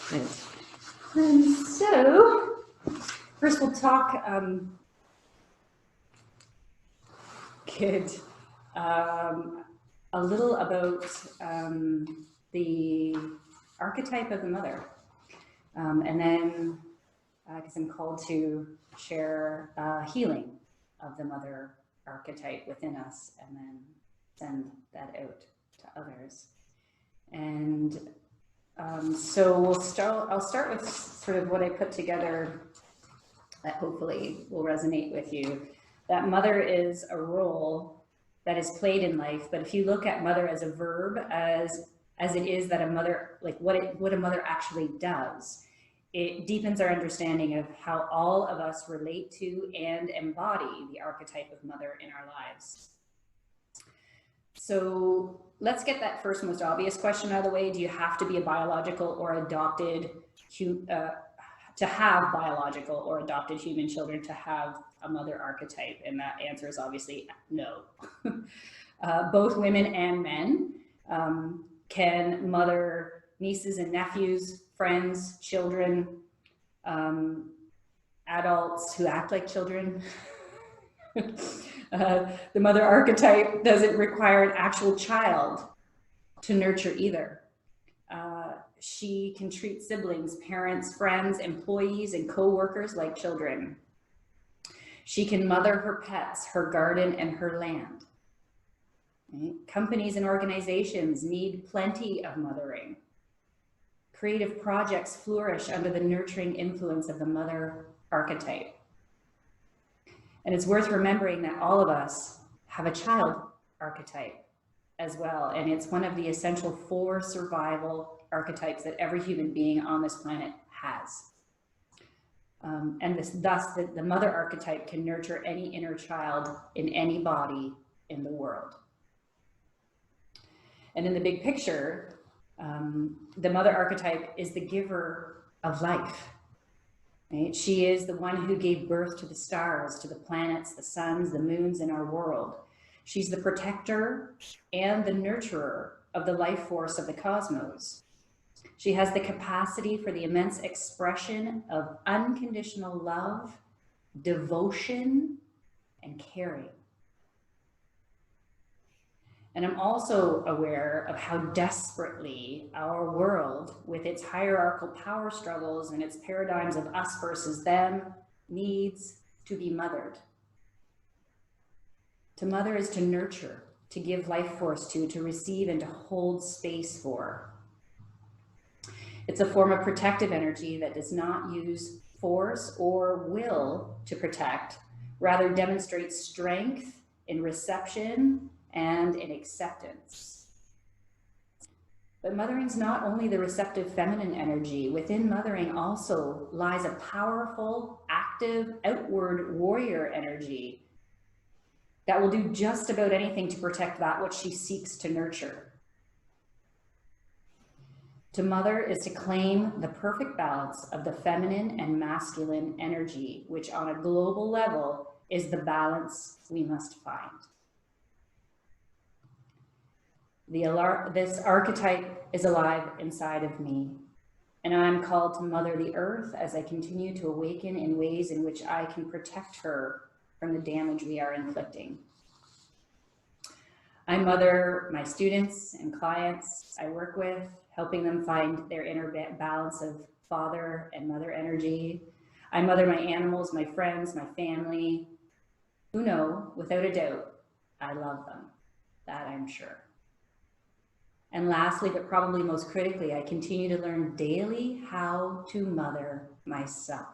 Good. And so, first we'll talk, a little about the archetype of the mother. And then, because I'm called to share healing of the mother archetype within us and then send that out to others. And so I'll start with sort of what I put together that hopefully will resonate with you. That mother is a role that is played in life, but if you look at mother as a verb, as it is that a mother, like what a mother actually does, it deepens our understanding of how all of us relate to and embody the archetype of mother in our lives. So let's get that first most obvious question out of the way. Do you have to be a biological or adopted, to have biological or adopted human children to have a mother archetype? And that answer is obviously no. Both women and men can mother nieces and nephews, friends, children, adults who act like children. The mother archetype doesn't require an actual child to nurture either. She can treat siblings, parents, friends, employees, and co-workers like children. She can mother her pets, her garden, and her land. Right? Companies and organizations need plenty of mothering. Creative projects flourish under the nurturing influence of the mother archetype. And it's worth remembering that all of us have a child archetype as well. And it's one of the essential 4 survival archetypes that every human being on this planet has. And thus the mother archetype can nurture any inner child in any body in the world. And in the big picture, the mother archetype is the giver of life. Right? She is the one who gave birth to the stars, to the planets, the suns, the moons in our world. She's the protector and the nurturer of the life force of the cosmos. She has the capacity for the immense expression of unconditional love, devotion, and caring. And I'm also aware of how desperately our world, with its hierarchical power struggles and its paradigms of us versus them, needs to be mothered. To mother is to nurture, to give life force to receive, and to hold space for. It's a form of protective energy that does not use force or will to protect, rather demonstrates strength in reception and in acceptance. But mothering is not only the receptive feminine energy. Within mothering also lies a powerful, active, outward warrior energy that will do just about anything to protect that which she seeks to nurture. To mother is to claim the perfect balance of the feminine and masculine energy, which on a global level is the balance we must find. This archetype is alive inside of me, and I'm called to mother the earth as I continue to awaken in ways in which I can protect her from the damage we are inflicting. I mother my students and clients I work with, helping them find their inner balance of father and mother energy. I mother my animals, my friends, my family, who know, without a doubt, I love them. That I'm sure. And lastly, but probably most critically, I continue to learn daily how to mother myself.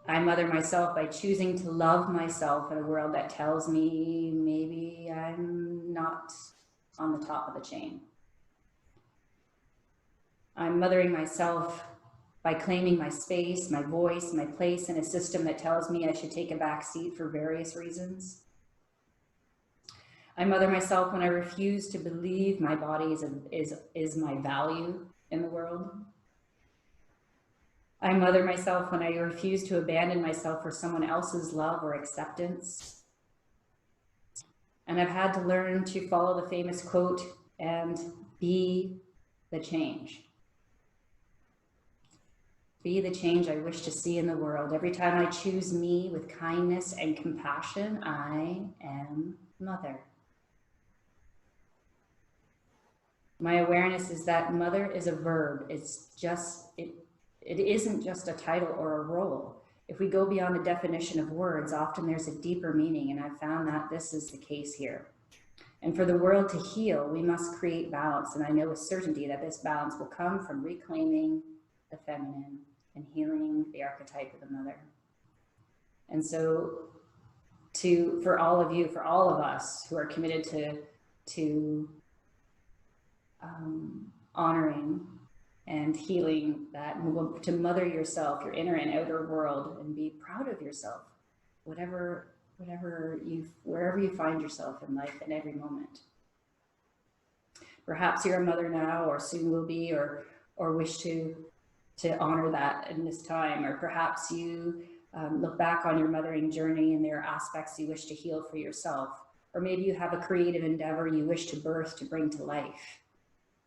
I mother myself by choosing to love myself in a world that tells me maybe I'm not on the top of the chain. I'm mothering myself by claiming my space, my voice, my place in a system that tells me I should take a back seat for various reasons. I mother myself when I refuse to believe my body is my value in the world. I mother myself when I refuse to abandon myself for someone else's love or acceptance. And I've had to learn to follow the famous quote and be the change. Be the change I wish to see in the world. Every time I choose me with kindness and compassion, I am mother. My awareness is that mother is a verb. It's just, it isn't just a title or a role. If we go beyond the definition of words, often there's a deeper meaning, and I've found that this is the case here. And for the world to heal, we must create balance, and I know with certainty that this balance will come from reclaiming the feminine and healing the archetype of the mother. And so for all of you, for all of us who are committed to honoring and healing that, to mother yourself, your inner and outer world, and be proud of yourself, wherever you find yourself in life in every moment. Perhaps you're a mother now, or soon will be, or wish to honor that in this time, or perhaps you look back on your mothering journey and there are aspects you wish to heal for yourself, or maybe you have a creative endeavor you wish to birth, to bring to life.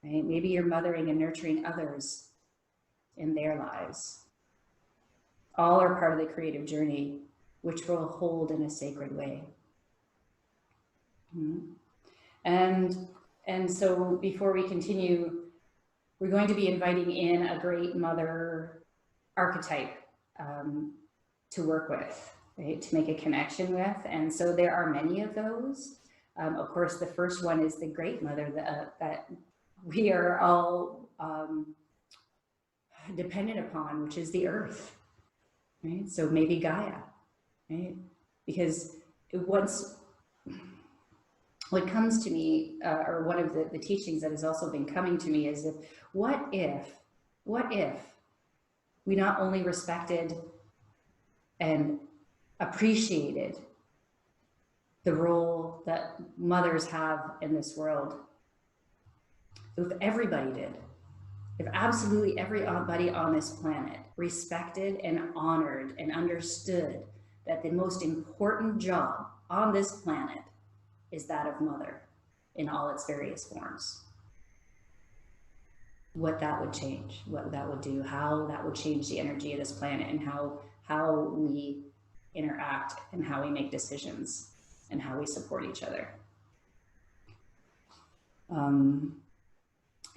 Right? Maybe you're mothering and nurturing others in their lives. All are part of the creative journey, which we'll hold in a sacred way. And so before we continue, we're going to be inviting in a great mother archetype to work with, right? To make a connection with. And so there are many of those. Of course, the first one is the great mother that we are all dependent upon, which is the earth, right? So maybe Gaia, right? Because what comes to me, or one of the teachings that has also been coming to me is that what if we not only respected and appreciated the role that mothers have in this world, if everybody did, if absolutely everybody on this planet respected and honored and understood that the most important job on this planet is that of mother in all its various forms. What that would change, what that would do, how that would change the energy of this planet, and how we interact and how we make decisions and how we support each other.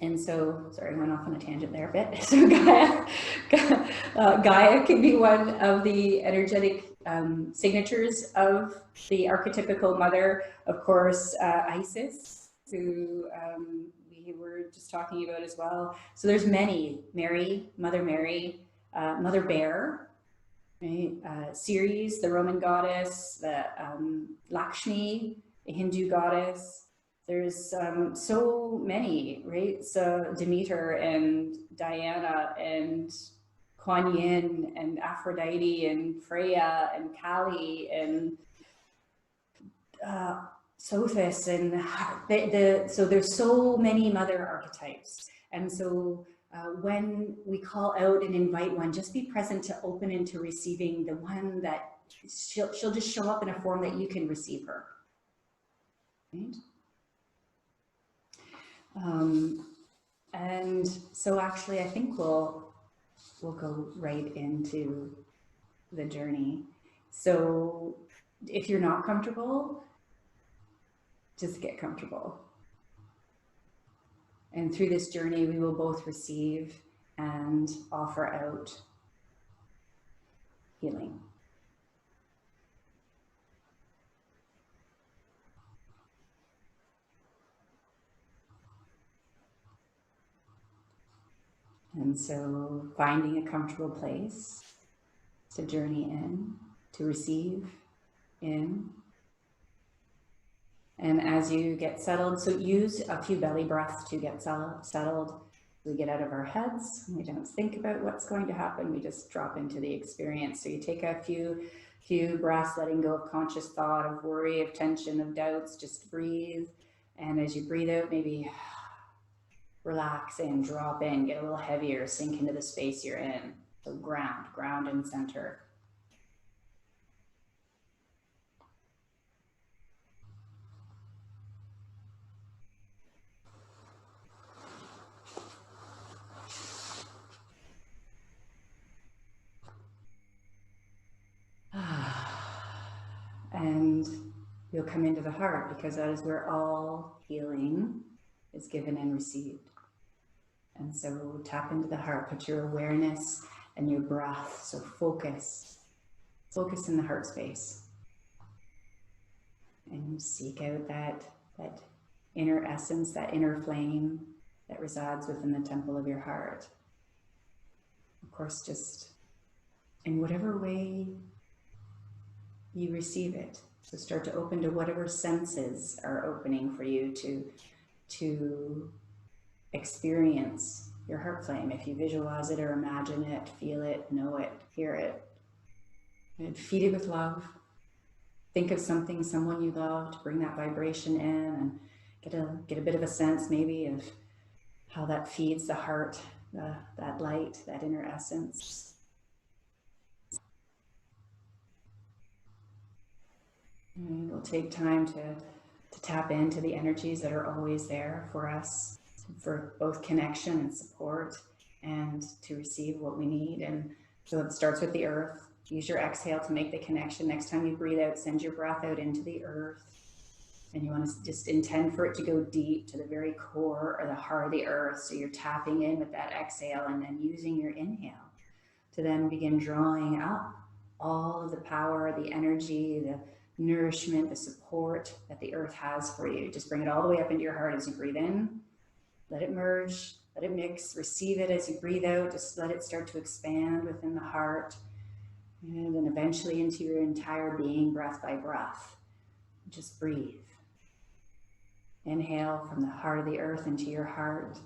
And so, sorry, I went off on a tangent there a bit. So Gaia can be one of the energetic signatures of the archetypical mother. Of course, Isis, who we were just talking about as well. So there's many: Mary, Mother Bear, right? Ceres, the Roman goddess, the Lakshmi, the Hindu goddess. There's so many, right? So Demeter and Diana and Kuan Yin and Aphrodite and Freya and Kali and Sothis, and so there's so many mother archetypes. And so when we call out and invite one, just be present to open into receiving the one that she'll just show up in a form that you can receive her, right? And so actually I think we'll go right into the journey. So if you're not comfortable, just get comfortable. And through this journey, we will both receive and offer out healing. And so finding a comfortable place to journey in, to receive in. And as you get settled, so use a few belly breaths to get settled. We get out of our heads, we don't think about what's going to happen, we just drop into the experience. So you take a few breaths, letting go of conscious thought, of worry, of tension, of doubts, just breathe. And as you breathe out, maybe relax in, drop in, get a little heavier, sink into the space you're in. So ground and center. you'll come into the heart, because that is where all healing is given and received. And so tap into the heart, put your awareness and your breath. So focus in the heart space, and seek out that inner essence, that inner flame that resides within the temple of your heart. Of course, just in whatever way you receive it. So start to open to whatever senses are opening for you to experience your heart flame. If you visualize it or imagine it, feel it, know it, hear it, and feed it with love. Think of something, someone you love, to bring that vibration in, and get a bit of a sense maybe of how that feeds the heart, that light, that inner essence. And we'll take time to tap into the energies that are always there for us, for both connection and support, and to receive what we need. And so it starts with the earth. Use your exhale to make the connection. Next time you breathe out, send your breath out into the earth. And you want to just intend for it to go deep to the very core or the heart of the earth. So you're tapping in with that exhale, and then using your inhale to then begin drawing up all of the power, the energy, the nourishment, the support that the earth has for you. Just bring it all the way up into your heart as you breathe in. Let it merge, let it mix, receive it as you breathe out. Just let it start to expand within the heart, and then eventually into your entire being, breath by breath. Just breathe. Inhale from the heart of the earth into your heart.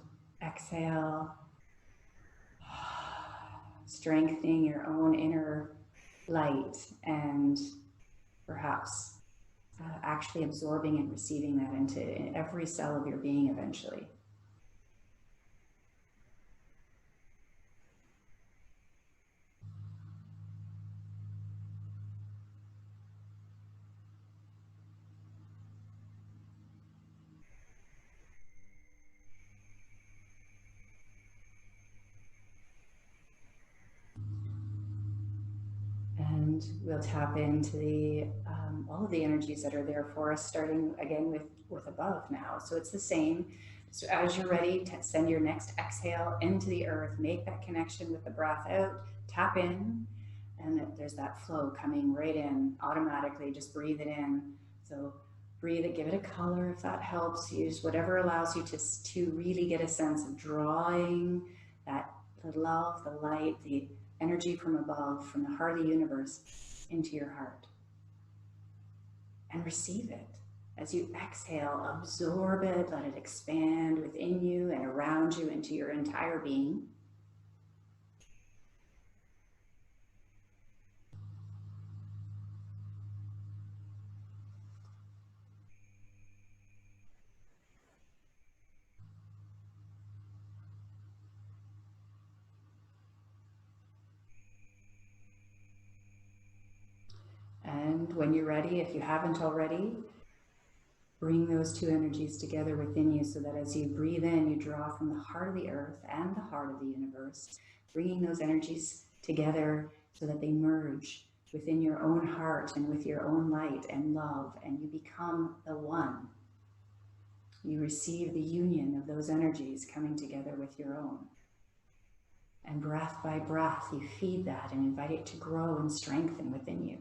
Exhale, strengthening your own inner light, and perhaps actually absorbing and receiving that into every cell of your being eventually. And we'll tap into the all of the energies that are there for us, starting again with above now. So it's the same. So as you're ready, send your next exhale into the earth. Make that connection with the breath out. Tap in, and there's that flow coming right in automatically. Just breathe it in. So breathe it, give it a color if that helps. Use whatever allows you to really get a sense of drawing that the love, the light, the energy from above, from the heart of the universe, into your heart. And receive it. As you exhale, absorb it, let it expand within you and around you into your entire being. And when you're ready, if you haven't already, bring those two energies together within you, so that as you breathe in, you draw from the heart of the earth and the heart of the universe, bringing those energies together so that they merge within your own heart and with your own light and love, and you become the one. You receive the union of those energies coming together with your own. And breath by breath, you feed that and invite it to grow and strengthen within you.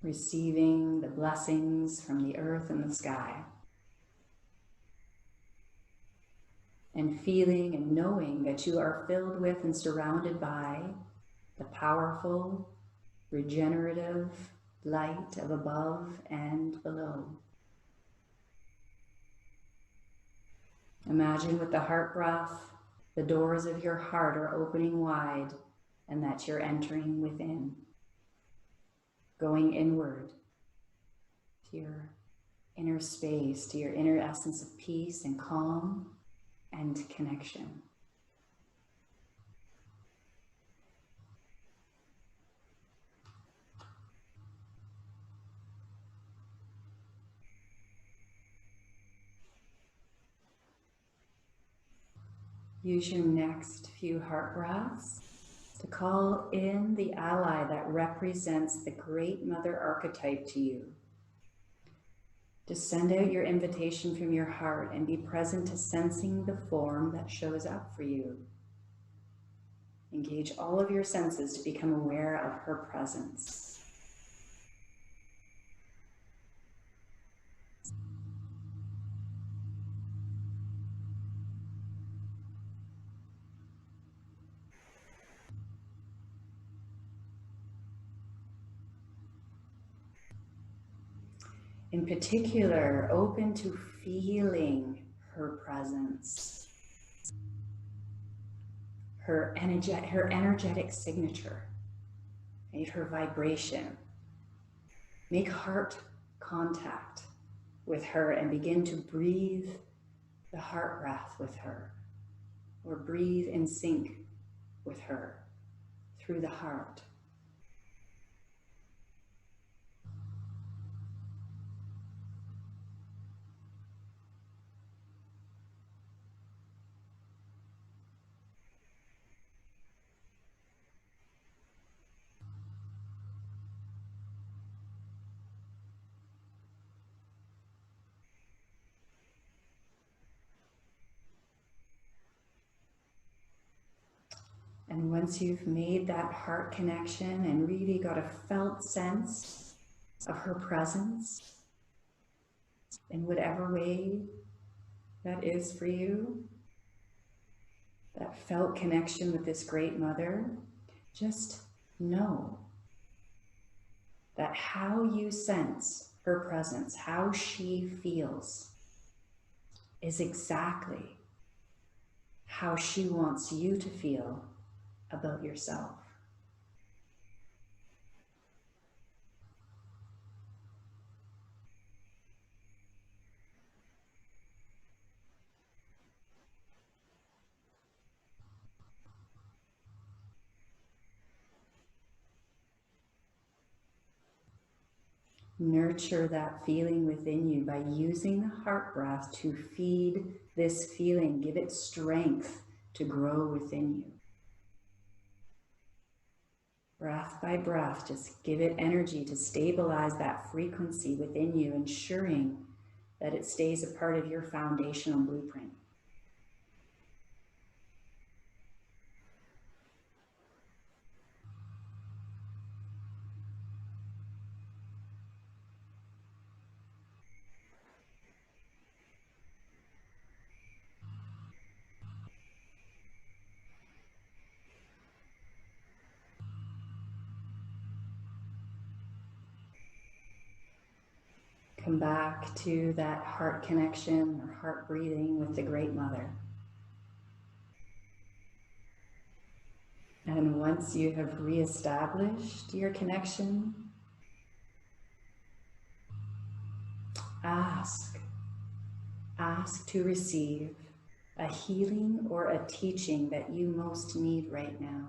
Receiving the blessings from the earth and the sky. And feeling and knowing that you are filled with and surrounded by the powerful, regenerative light of above and below. Imagine with the heart breath, the doors of your heart are opening wide, and that you're entering within, going inward to your inner space, to your inner essence of peace and calm and connection. Use your next few heart breaths to call in the ally that represents the Great Mother archetype to you. Just send out your invitation from your heart and be present to sensing the form that shows up for you. Engage all of your senses to become aware of her presence. In particular, open to feeling her presence, her energetic signature, right? Her vibration. Make heart contact with her and begin to breathe the heart breath with her, or breathe in sync with her through the heart. And once you've made that heart connection and really got a felt sense of her presence in whatever way that is for you, that felt connection with this great mother, just know that how you sense her presence, how she feels, is exactly how she wants you to feel about yourself. Nurture that feeling within you by using the heart breath to feed this feeling. Give it strength to grow within you. Breath by breath, just give it energy to stabilize that frequency within you, ensuring that it stays a part of your foundational blueprint. Come back to that heart connection or heart breathing with the Great Mother. And once you have reestablished your connection, ask to receive a healing or a teaching that you most need right now.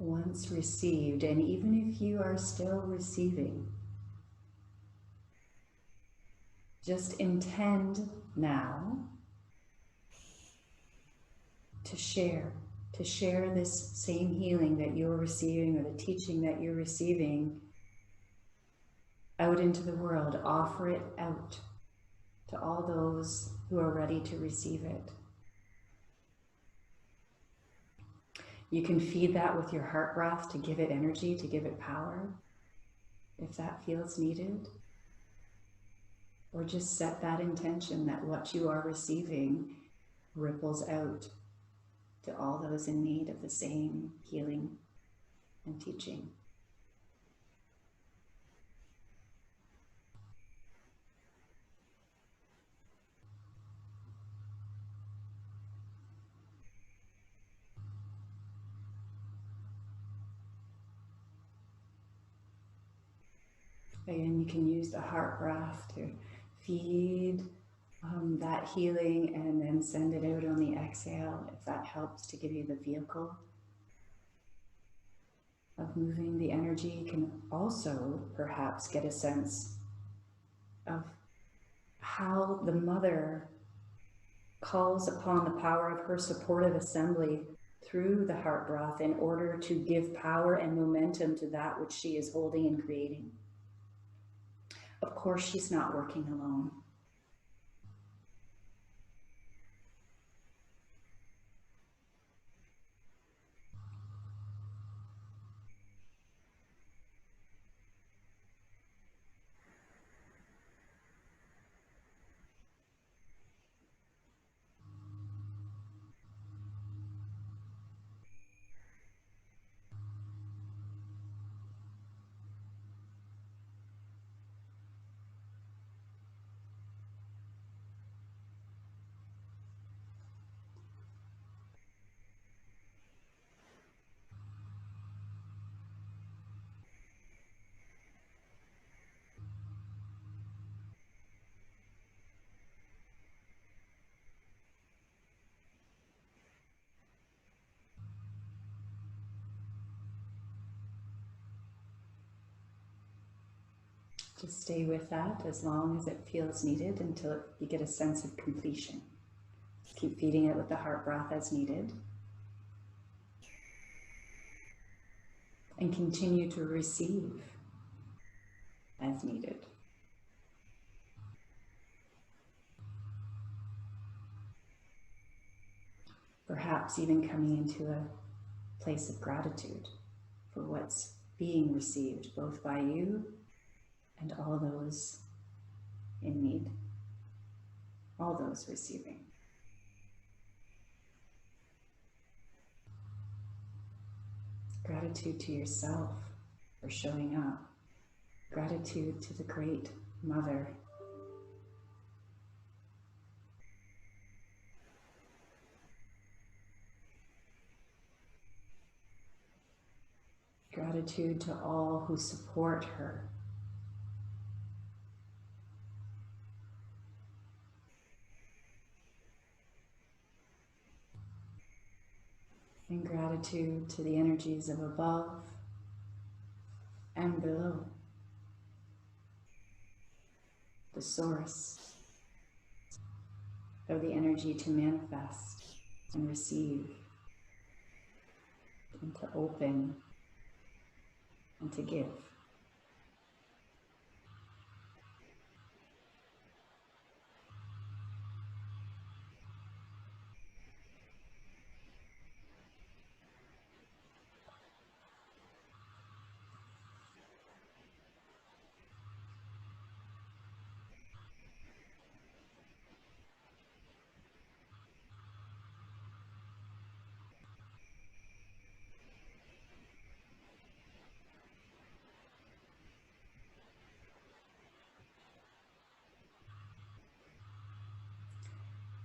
once received, and even if you are still receiving, just intend now to share this same healing that you're receiving, or the teaching that you're receiving, out into the world. Offer it out to all those who are ready to receive it. You can feed that with your heart breath to give it energy, to give it power, if that feels needed. Or just set that intention that what you are receiving ripples out to all those in need of the same healing and teaching. Again, you can use the heart breath to feed that healing and then send it out on the exhale, if that helps to give you the vehicle of moving the energy. You can also perhaps get a sense of how the mother calls upon the power of her supportive assembly through the heart breath in order to give power and momentum to that which she is holding and creating. Of course, she's not working alone. Just stay with that as long as it feels needed until you get a sense of completion. Just keep feeding it with the heart breath as needed. And continue to receive as needed. Perhaps even coming into a place of gratitude for what's being received, both by you and all those in need, all those receiving. Gratitude to yourself for showing up. Gratitude to the great mother. Gratitude to all who support her. And gratitude to the energies of above and below, the source of the energy to manifest and receive and to open and to give.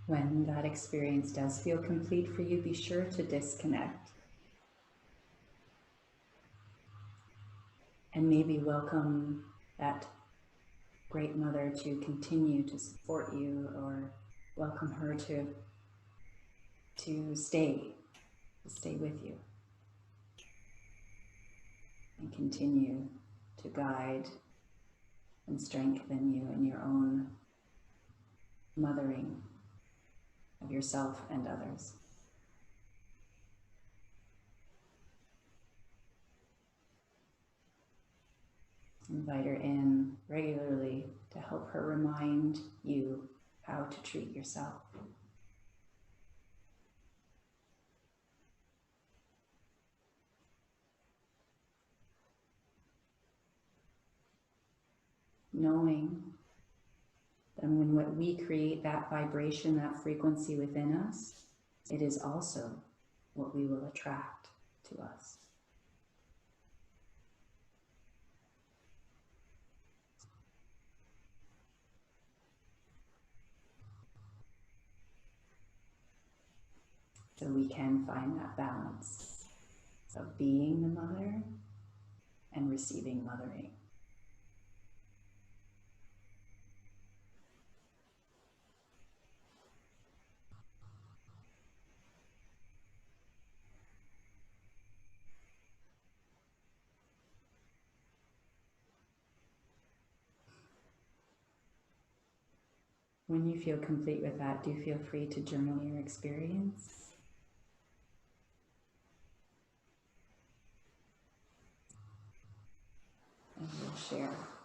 When that experience does feel complete for you, be sure to disconnect. And maybe welcome that great mother to continue to support you, or welcome her to stay with you. and continue to guide and strengthen you in your own mothering of yourself and others. Invite her in regularly to help her remind you how to treat yourself. Knowing that when we create that vibration, that frequency within us, it is also what we will attract to us. So we can find that balance of being the mother and receiving mothering. When you feel complete with that, do feel free to journal your experience. And we'll share.